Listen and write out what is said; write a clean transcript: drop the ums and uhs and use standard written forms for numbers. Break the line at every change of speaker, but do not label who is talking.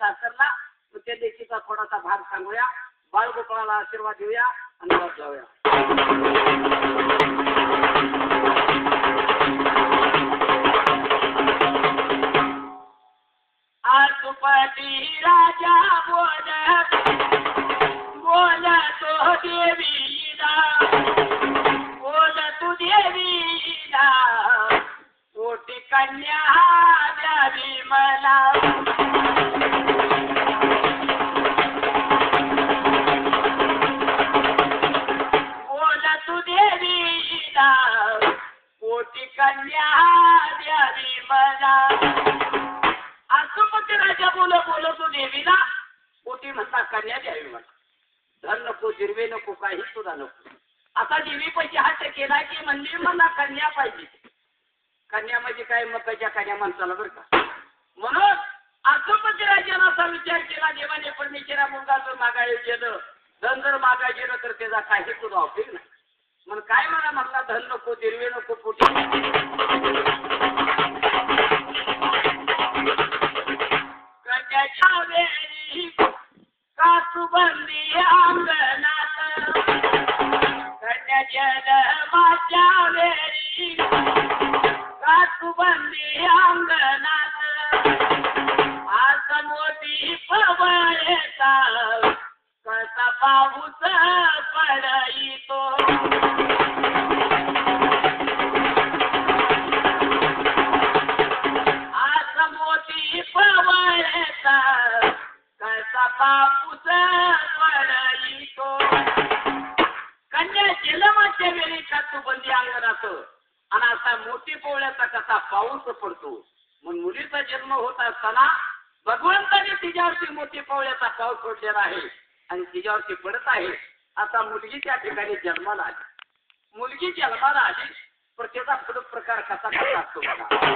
सासरला त्या लेकीचा थोडासा भाग सांगूया बाळगोपाळाला आशीर्वाद देऊया आणि घरात जाऊया आसुपती राजा बोल तो देवीला बोल तू देवीला कोटी कन्या द्यावी मला बोल तू देवीला कोटी कन्या द्यावी मला आसुपती राजा बोल तू देवीला कोटी म्हणता कन्या द्यावी मला धन नको जिरवे नको काही सुद्धा नको आता देवी पैसे हात केला की म्हणली मला कन्या पाहिजे कन्या म्हणजे काय मग त्याच्या कन्या माणसाला बरं का म्हणून आसुपती राजानं असा विचार केला देवाने परमेश्वरा मुलगा जर मागायला गेलं धन जर मागायला गेलं तर त्याचा काही सुद्धा उपयोग नाही म्हणून काय म्हणला धन नको जिरवे नको पोटी कन्याच्या वेळी कासुबंदी अंगणात कन्याच्या माझ्या वेळी कासुबंदी अंगणात आज मोठी पवळेचा कसा पाऊस पडतो आज मोठी पवळेचा कसा पाऊस पडतो कन्या जन्माच्या वेळी कासुबंदी अंगणात आणि असा मोठी पोवळ्याचा कसा पाऊस पडतो म्हणून मुलीचा जन्म होत असताना भगवंताने तिच्यावरती मोठी पोवळ्याचा पाऊस पडलेला आहे आणि तिच्यावरती पडत आहे आता मुलगी त्या ठिकाणी जन्माला आली मुलगी जन्माला आली पण त्याचा प्रकार कसा असतो बघा